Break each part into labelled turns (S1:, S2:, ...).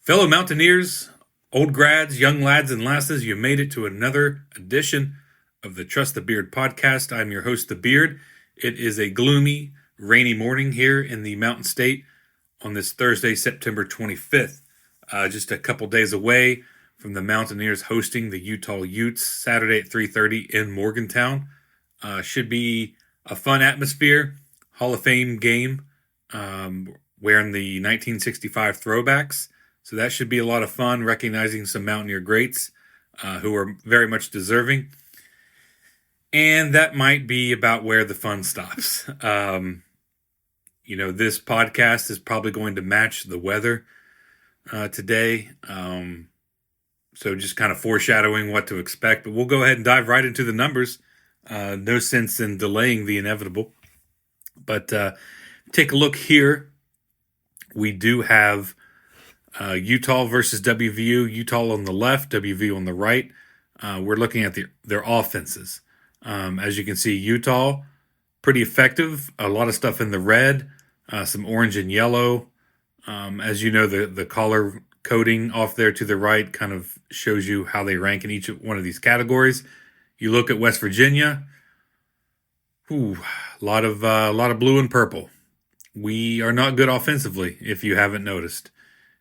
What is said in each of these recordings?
S1: Fellow Mountaineers, old grads, young lads, and lasses, you made it to another edition of the Trust the Beard podcast. I'm your host, The Beard. It is a gloomy, rainy morning here in the Mountain State on this Thursday, September 25th. Just a couple days away from the Mountaineers hosting the Utah Utes Saturday at 3:30 in Morgantown. Should be a fun atmosphere, Hall of Fame game, wearing the 1965 throwbacks. So that should be a lot of fun, recognizing some Mountaineer greats who are very much deserving. And that might be about where the fun stops. This podcast is probably going to match the weather today. So just kind of foreshadowing what to expect. But we'll go ahead and dive right into the numbers. No sense in delaying the inevitable. But take a look here. We do have Utah versus WVU. Utah on the left, WVU on the right. We're looking at their offenses. As you can see, Utah, pretty effective. A lot of stuff in the red, some orange and yellow. As you know, the color coding off there to the right kind of shows you how they rank in each one of these categories. You look at West Virginia, a lot of blue and purple. We are not good offensively, if you haven't noticed.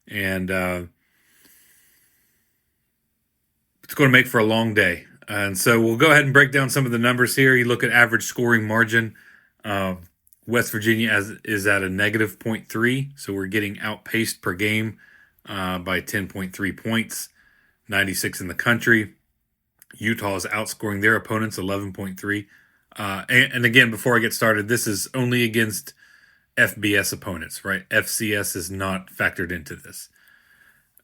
S1: And it's going to make for a long day. And so we'll go ahead and break down some of the numbers here. You look at average scoring margin. West Virginia is at a negative 0.3. So we're getting outpaced per game by 10.3 points, 96 in the country. Utah is outscoring their opponents 11.3. And again, before I get started, this is only against FBS opponents, right? FCS is not factored into this.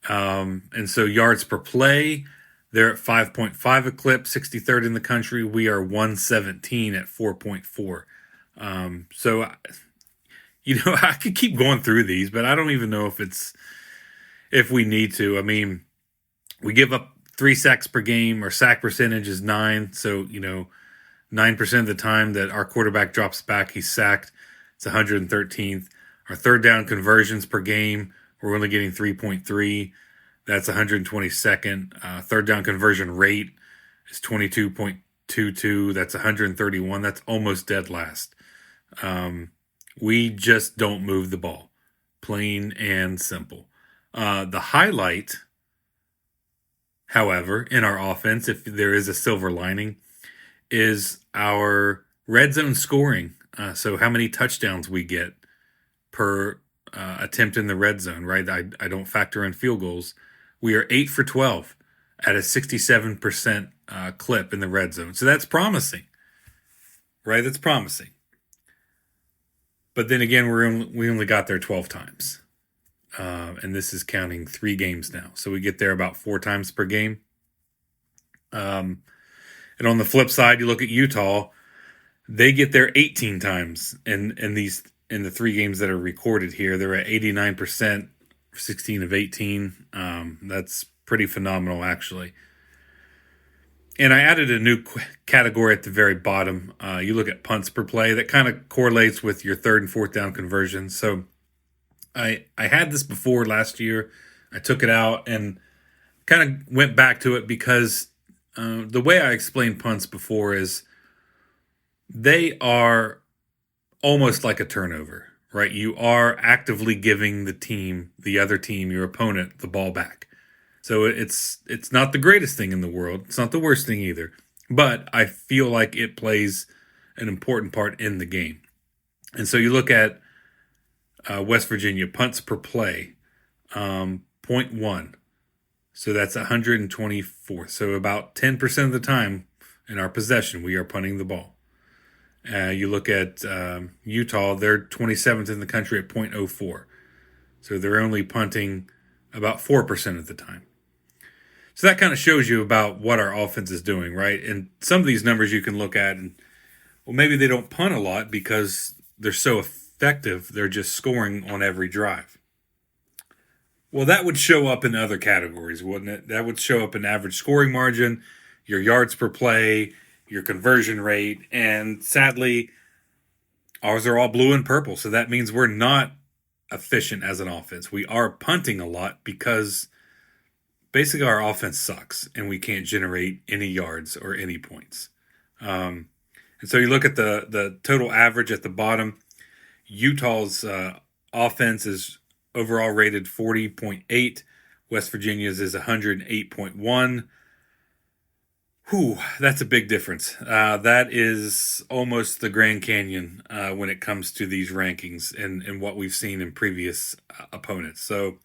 S1: And so yards per play, they're at 5.5 a clip, 63rd in the country. We are 117 at 4.4. So, I could keep going through these, but I don't even know if we need to. I mean, we give up 3 sacks per game. Our sack percentage is 9. So, 9% of the time that our quarterback drops back, he's sacked. It's 113th. Our third down conversions per game, we're only getting 3.3. That's 122nd. Third down conversion rate is 22.22. That's 131. That's almost dead last. We just don't move the ball. Plain and simple. The highlight, however, in our offense, if there is a silver lining, is our red zone scoring. So how many touchdowns we get per attempt in the red zone, right? I don't factor in field goals. We are 8 for 12 at a 67% clip in the red zone. So that's promising, right? That's promising. But then again, we only got there 12 times. And this is counting 3 games now. So we get there about 4 times per game. And on the flip side, you look at Utah, they get there 18 times in the 3 games that are recorded here. They're at 89%, 16 of 18. That's pretty phenomenal, actually. And I added a new category at the very bottom. You look at punts per play. That kind of correlates with your third and fourth down conversions. So I had this before last year. I took it out and kind of went back to it because the way I explained punts before is they are almost like a turnover, right? You are actively giving the other team, your opponent, the ball back. So it's not the greatest thing in the world. It's not the worst thing either. But I feel like it plays an important part in the game. And so you look at West Virginia punts per play, 0.1. So that's 124. So about 10% of the time in our possession, we are punting the ball. You look at Utah, they're 27th in the country at 0.04. So they're only punting about 4% of the time. So that kind of shows you about what our offense is doing, right? And some of these numbers you can look at and, well, maybe they don't punt a lot because they're so effective, they're just scoring on every drive. Well, that would show up in other categories, wouldn't it? That would show up in average scoring margin, your yards per play, your conversion rate, and sadly, ours are all blue and purple. So that means we're not efficient as an offense. We are punting a lot because basically our offense sucks and we can't generate any yards or any points. And so you look at the total average at the bottom. Utah's offense is overall rated 40.8. West Virginia's is 108.1. Whew, that's a big difference. That is almost the Grand Canyon when it comes to these rankings and what we've seen in previous opponents. So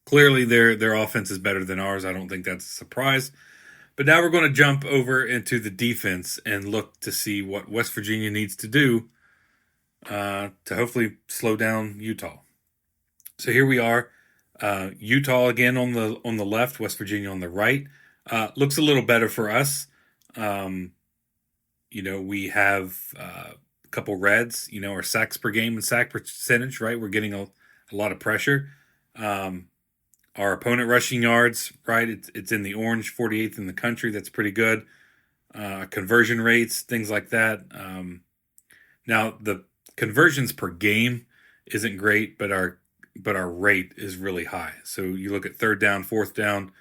S1: clearly their offense is better than ours. I don't think that's a surprise. But now we're going to jump over into the defense and look to see what West Virginia needs to do to hopefully slow down Utah. So here we are. Utah again on the left, West Virginia on the right. Looks a little better for us. We have a couple reds, our sacks per game and sack percentage, right? We're getting a lot of pressure. Our opponent rushing yards, right? It's in the orange, 48th in the country. That's pretty good. Conversion rates, things like that. Now the conversions per game isn't great, but our rate is really high. So you look at third down, fourth down.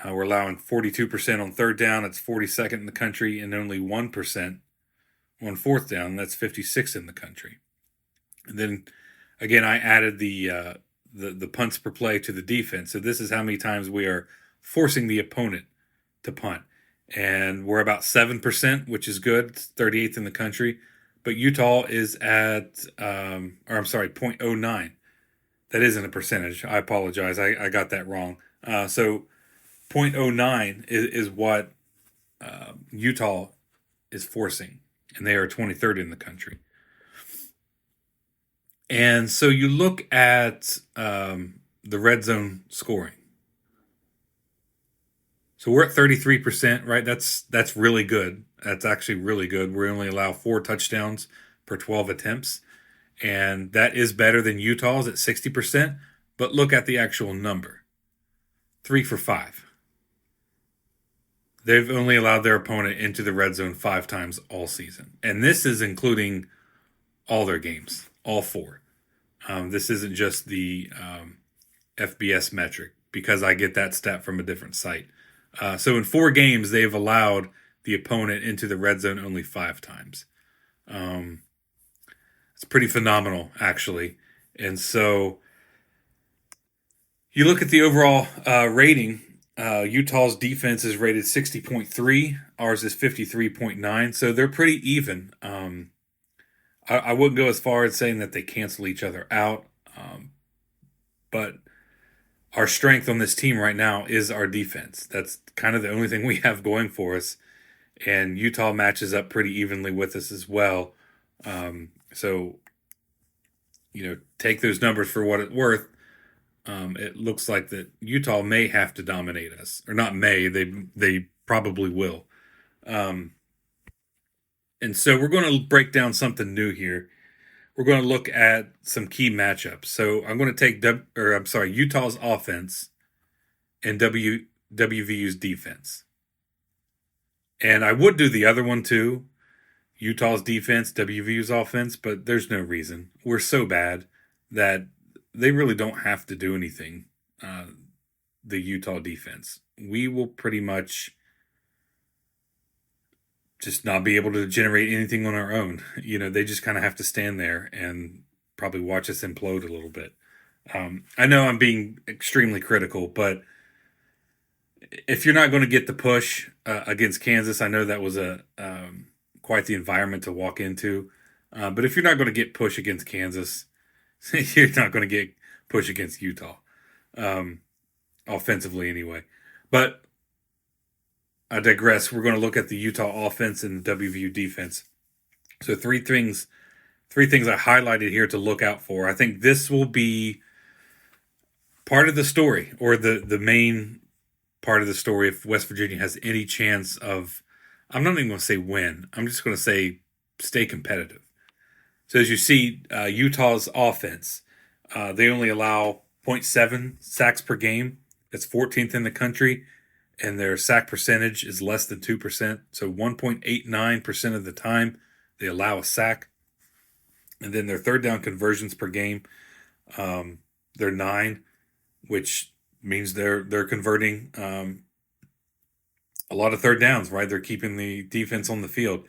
S1: We're allowing 42% on third down. It's 42nd in the country, and only 1% on fourth down. That's 56th in the country. And then again, I added the punts per play to the defense. So this is how many times we are forcing the opponent to punt. And we're about 7%, which is good. It's 38th in the country. But Utah is at, 0.09. That isn't a percentage. I apologize. I got that wrong. So 0.09 is what Utah is forcing. And they are 23rd in the country. And so you look at the red zone scoring. So we're at 33%, right? That's really good. That's actually really good. We only allow 4 touchdowns per 12 attempts. And that is better than Utah's at 60%. But look at the actual number. 3 for 5. They've only allowed their opponent into the red zone 5 times all season. And this is including all their games, all 4. This isn't just the FBS metric because I get that stat from a different site. So in 4 games, they've allowed the opponent into the red zone only 5 times. It's pretty phenomenal, actually. And so you look at the overall rating. Utah's defense is rated 60.3. Ours is 53.9. So they're pretty even. I wouldn't go as far as saying that they cancel each other out. But our strength on this team right now is our defense. That's kind of the only thing we have going for us. And Utah matches up pretty evenly with us as well. So, take those numbers for what it's worth. It looks like that Utah may have to dominate us. Or not may, they probably will. And so we're going to break down something new here. We're going to look at some key matchups. So I'm going to take Utah's offense and WVU's defense. And I would do the other one too, Utah's defense, WVU's offense, but there's no reason. We're so bad that they really don't have to do anything, the Utah defense. We will pretty much just not be able to generate anything on our own. They just kind of have to stand there and probably watch us implode a little bit. I know I'm being extremely critical, but if you're not going to get the push against Kansas, I know that was quite the environment to walk into. But if you're not going to get push against Kansas, you're not going to get push against Utah, offensively anyway. But I digress. We're going to look at the Utah offense and the WVU defense. So three things I highlighted here to look out for. I think this will be part of the story, or the main part of the story, if West Virginia has any chance of, I'm not even going to say win. I'm just going to say stay competitive. So as you see, Utah's offense, they only allow 0.7 sacks per game. That's 14th in the country. And their sack percentage is less than 2%. So 1.89% of the time they allow a sack. And then their third down conversions per game, they're 9, which means they're converting a lot of third downs, right? They're keeping the defense on the field.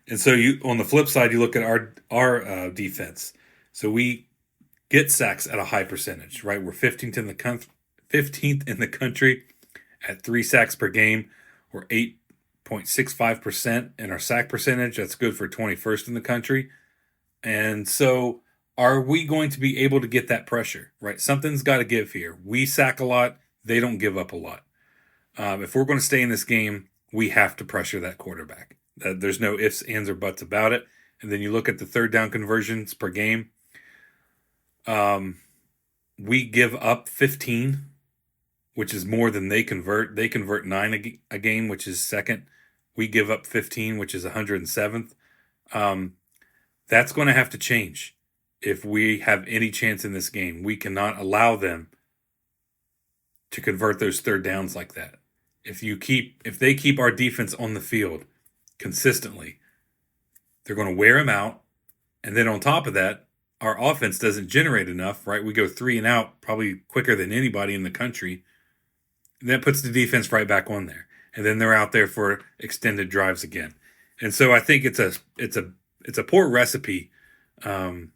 S1: And so you, on the flip side, you look at our defense. So we get sacks at a high percentage, right? We're 15th in the country at 3 sacks per game. We're 8.65% in our sack percentage. That's good for 21st in the country. And so are we going to be able to get that pressure, right? Something's got to give here. We sack a lot. They don't give up a lot. If we're going to stay in this game, we have to pressure that quarterback. There's no ifs, ands, or buts about it. And then you look at the third down conversions per game. We give up 15, which is more than they convert. They convert 9 a game, which is second. We give up 15, which is 107th. That's going to have to change if we have any chance in this game. We cannot allow them to convert those third downs like that. If they keep our defense on the field consistently, they're going to wear them out. And then on top of that, our offense doesn't generate enough, right? We go 3 and out probably quicker than anybody in the country. And that puts the defense right back on there. And then they're out there for extended drives again. And so I think it's a poor recipe for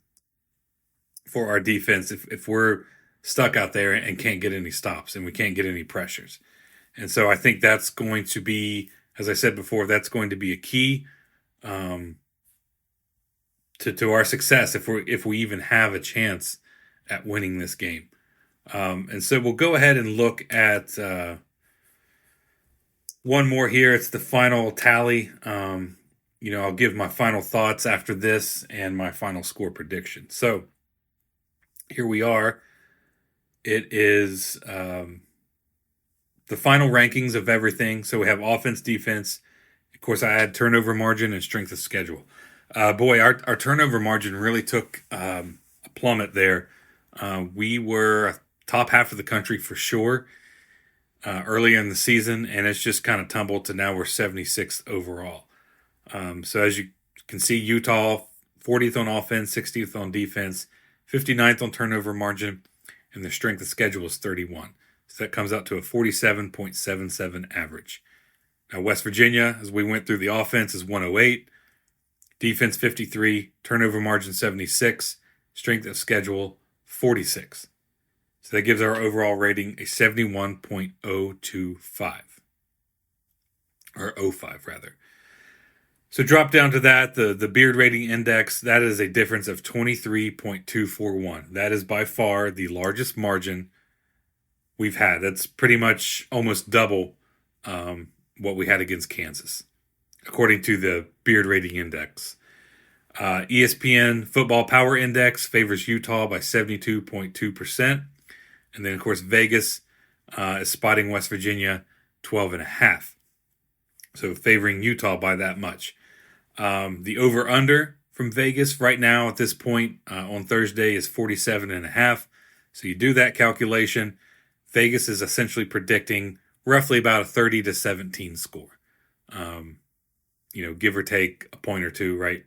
S1: our defense if we're stuck out there and can't get any stops and we can't get any pressures. And so I think that's going to be, as I said before, that's going to be a key to our success if we even have a chance at winning this game. And so we'll go ahead and look at one more here. It's the final tally. I'll give my final thoughts after this and my final score prediction. So here we are. It is the final rankings of everything. So we have offense, defense. Of course, I had turnover margin and strength of schedule. Our turnover margin really took a plummet there. We were top half of the country for sure earlier in the season, and it's just kind of tumbled to now we're 76th overall. So as you can see, Utah 40th on offense, 60th on defense, 59th on turnover margin, and their strength of schedule is 31. So that comes out to a 47.77 average. Now, West Virginia, as we went through the offense, is 108, defense 53, turnover margin 76, strength of schedule 46. So that gives our overall rating a 71.025, or 05 rather. So drop down to that, the Beard Rating Index, that is a difference of 23.241. That is by far the largest margin we've had. That's pretty much almost double what we had against Kansas, according to the Beard Rating Index. ESPN Football Power Index favors Utah by 72.2%. And then, of course, Vegas is spotting West Virginia 12.5. So favoring Utah by that much. The over-under from Vegas right now at this point on Thursday is 47.5. So you do that calculation. Vegas is essentially predicting roughly about a 30-17 score. Give or take a point or two, right?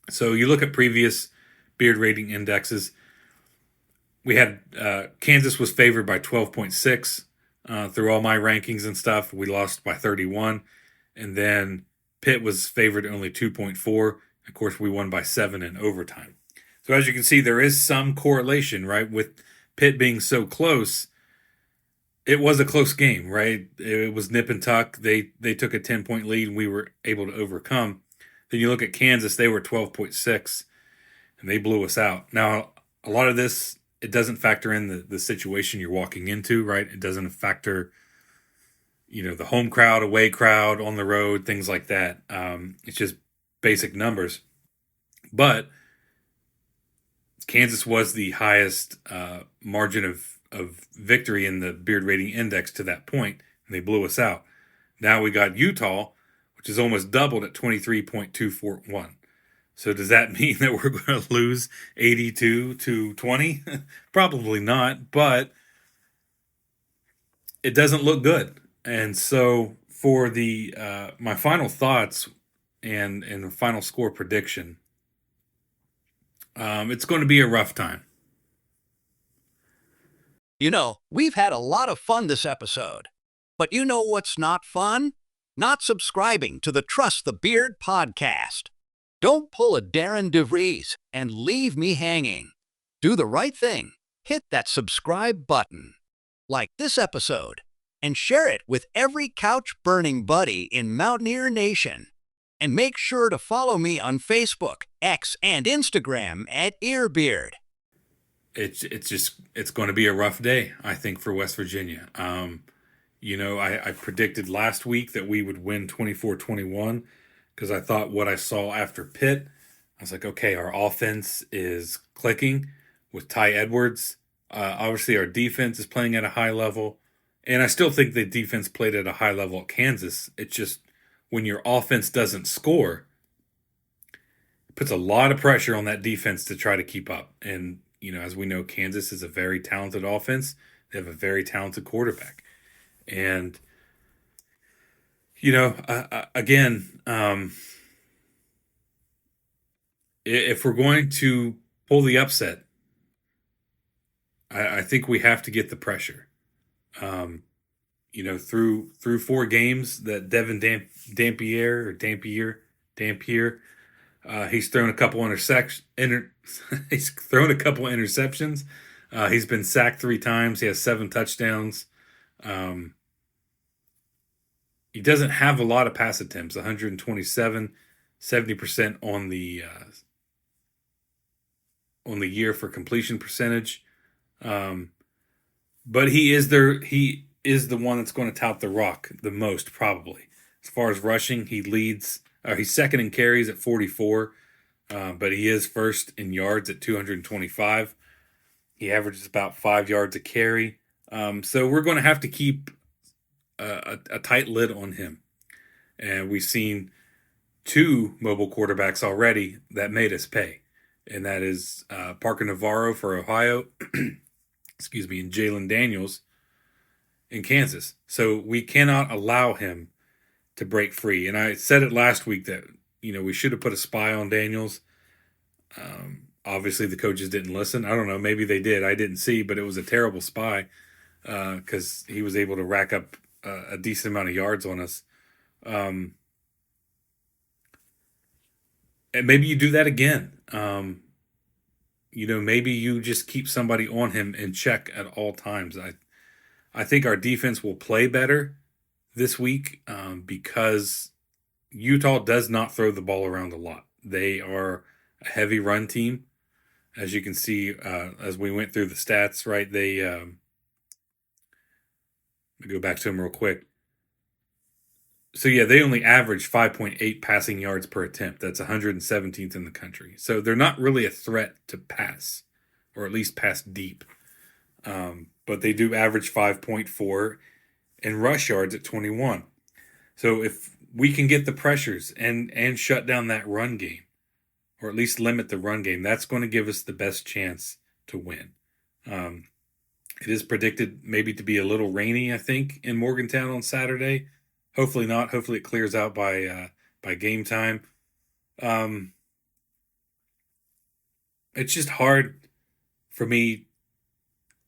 S1: So you look at previous Beard Rating Indexes. We had Kansas was favored by 12.6 through all my rankings and stuff. We lost by 31. And then Pitt was favored only 2.4. Of course, we won by 7 in overtime. So as you can see, there is some correlation, right? With Pitt being so close, it was a close game, right? It was nip and tuck. They took a 10-point lead, and we were able to overcome. Then you look at Kansas, they were 12.6, and they blew us out. Now, a lot of this, it doesn't factor in the situation you're walking into, right? It doesn't factor, the home crowd, away crowd, on the road, things like that. It's just basic numbers. But Kansas was the highest margin of victory in the Beard Rating Index to that point, and they blew us out. Now we got Utah, which is almost doubled at 23.241. So does that mean that we're going to lose 82-20? Probably not, but it doesn't look good. And so for the my final thoughts and final score prediction, It's going to be a rough time.
S2: You know, we've had a lot of fun this episode. But you know what's not fun? Not subscribing to the Trust the Beard podcast. Don't pull a Darren DeVries and leave me hanging. Do the right thing. Hit that subscribe button. Like this episode. And share it with every couch-burning buddy in Mountaineer Nation. And make sure to follow me on Facebook, X, and Instagram at Earbeard.
S1: It's going to be a rough day, I think, for West Virginia. I predicted last week that we would win 24-21 because I thought what I saw after Pitt, I was like, okay, our offense is clicking with Ty Edwards. Obviously, our defense is playing at a high level, and I still think the defense played at a high level at Kansas. It's just when your offense doesn't score, it puts a lot of pressure on that defense to try to keep up. And as we know, Kansas is a very talented offense. They have a very talented quarterback. And, again, if we're going to pull the upset, I think we have to get the pressure. Through 4 games that Devin Dampier, he's thrown a couple he's thrown a couple interceptions. He's been sacked 3 times. He has 7 touchdowns. He doesn't have a lot of pass attempts. 127, 70% on the year for completion percentage. But he is the one that's going to tout the rock the most, probably. As far as rushing, he leads. He's second in carries at 44, but he is first in yards at 225. He averages about 5 yards a carry. So we're going to have to keep a tight lid on him. And we've seen 2 mobile quarterbacks already that made us pay. And that is Parker Navarro for Ohio, and Jalen Daniels in Kansas. So we cannot allow him to break free. And I said it last week that, we should have put a spy on Daniels. Obviously, the coaches didn't listen. I don't know. Maybe they did. I didn't see, but it was a terrible spy because he was able to rack up a decent amount of yards on us. And maybe you do that again. Maybe you just keep somebody on him in check at all times. I think our defense will play better this week because Utah does not throw the ball around a lot. They are a heavy run team. As you can see, as we went through the stats, right? They let me go back to them real quick. So, they only average 5.8 passing yards per attempt. That's 117th in the country. So they're not really a threat to pass, or at least pass deep. But they do average 5.4 and rush yards at 21. So if we can get the pressures and shut down that run game, or at least limit the run game, that's going to give us the best chance to win. It is predicted maybe to be a little rainy, I think, in Morgantown on Saturday. Hopefully not. Hopefully it clears out by game time. It's just hard for me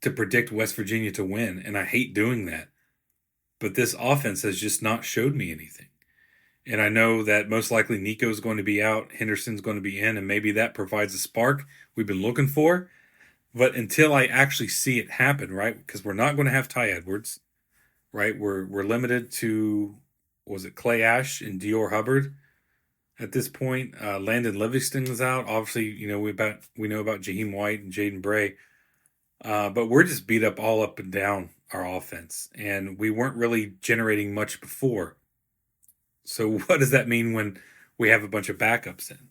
S1: to predict West Virginia to win, and I hate doing that. But this offense has just not showed me anything. And I know that most likely Nico's going to be out, Henderson's going to be in, and maybe that provides a spark we've been looking for. But until I actually see it happen, right, because we're not going to have Ty Edwards, right? We're limited to, was it Clay Ash and Dior Hubbard at this point? Landon Livingston is out. Obviously, we know about Jaheim White and Jaden Bray. But we're just beat up all up and down our offense. And we weren't really generating much before. So what does that mean when we have a bunch of backups in?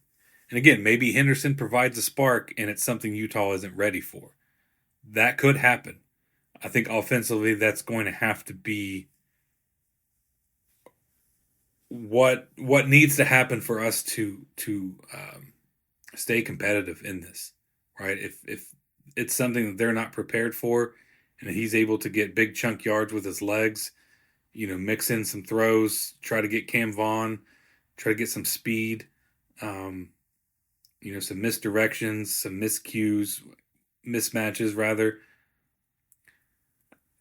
S1: And again, maybe Henderson provides a spark and it's something Utah isn't ready for. That could happen. I think offensively that's going to have to be what needs to happen for us to stay competitive in this, right? If it's something that they're not prepared for and he's able to get big chunk yards with his legs, mix in some throws, try to get Cam Vaughn, try to get some speed. some misdirections, some miscues, mismatches rather.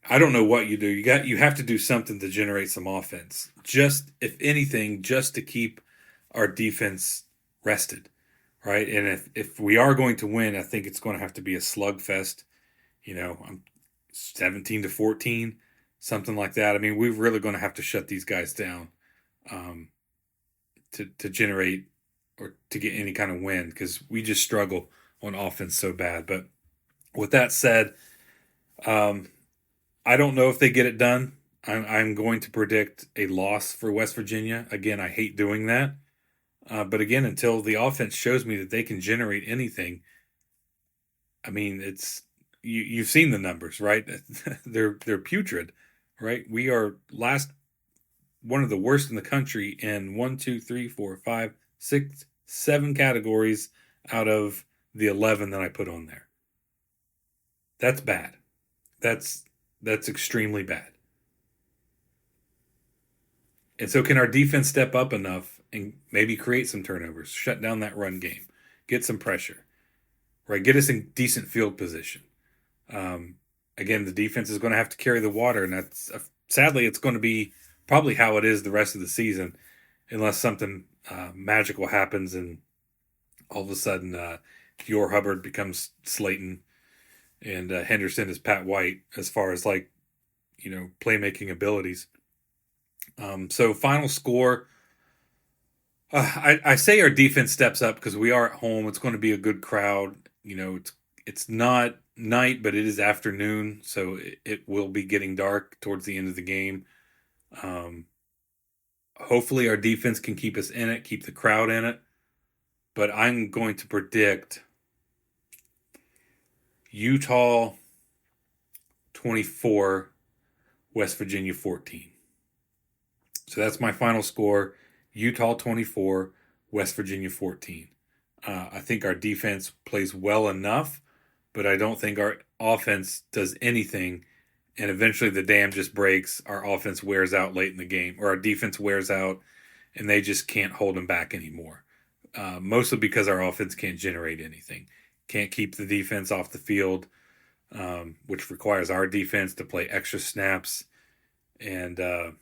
S1: I don't know what you do. You have to do something to generate some offense. Just if anything, just to keep our defense rested, right? And if we are going to win, I think it's going to have to be a slugfest. 17-14, something like that. I mean, we're really going to have to shut these guys down to generate or to get any kind of win, because we just struggle on offense so bad. But with that said, I don't know if they get it done. I'm going to predict a loss for West Virginia. Again, I hate doing that. But again, until the offense shows me that they can generate anything, I mean, you've seen the numbers, right? they're putrid, right? We are one of the worst in the country in 1, 2, 3, 4, 5, 6, 7 categories out of the 11 that I put on there. That's bad. That's extremely bad. And so can our defense step up enough and maybe create some turnovers, shut down that run game, get some pressure, right? Get us in decent field position. Again, the defense is going to have to carry the water, and that's sadly it's going to be probably how it is the rest of the season, unless something magical happens and all of a sudden Dior Hubbard becomes Slayton and Henderson is Pat White as far as playmaking abilities. So final score, I say our defense steps up because we are at home. It's going to be a good crowd. It's not night, but it is afternoon, so it will be getting dark towards the end of the game. Hopefully our defense can keep us in it, keep the crowd in it. But I'm going to predict Utah 24, West Virginia 14. So that's my final score. Utah 24, West Virginia 14. I think our defense plays well enough, but I don't think our offense does anything. And eventually the dam just breaks. Our offense wears out late in the game, or our defense wears out, and they just can't hold them back anymore. Mostly because our offense can't generate anything. Can't keep the defense off the field, which requires our defense to play extra snaps. And so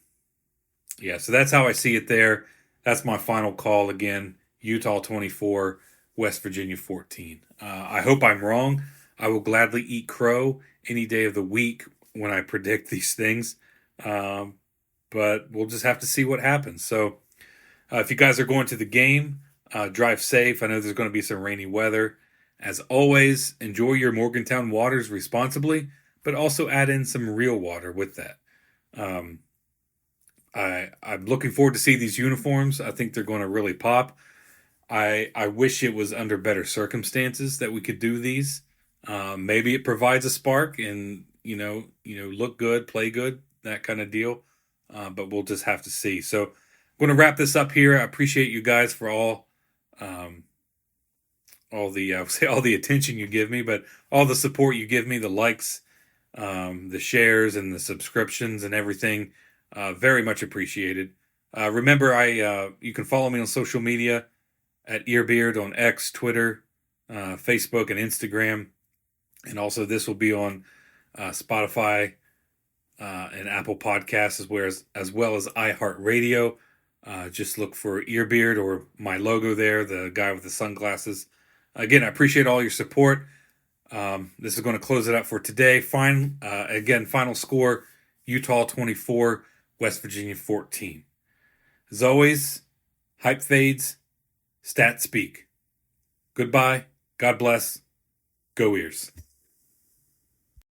S1: that's how I see it there. That's my final call again. Utah 24, West Virginia 14. I hope I'm wrong. I will gladly eat crow any day of the week when I predict these things. But we'll just have to see what happens. So if you guys are going to the game, drive safe. I know there's going to be some rainy weather. As always, enjoy your Morgantown waters responsibly, but also add in some real water with that. I'm looking forward to see these uniforms. I think they're going to really pop. I wish it was under better circumstances that we could do these. Maybe it provides a spark and look good, play good, that kind of deal. But we'll just have to see. So I'm going to wrap this up here. I appreciate you guys for all the attention you give me, but all the support you give me, the likes, the shares, and the subscriptions and everything. Very much appreciated. Remember, you can follow me on social media at Earbeard on X, Twitter, Facebook, and Instagram. And also this will be on Spotify and Apple Podcasts as well as iHeartRadio. Just look for Earbeard or my logo there, the guy with the sunglasses. Again, I appreciate all your support. This is going to close it up for today. Final score, Utah 24, West Virginia 14. As always, hype fades, stats speak. Goodbye, God bless, go Ears.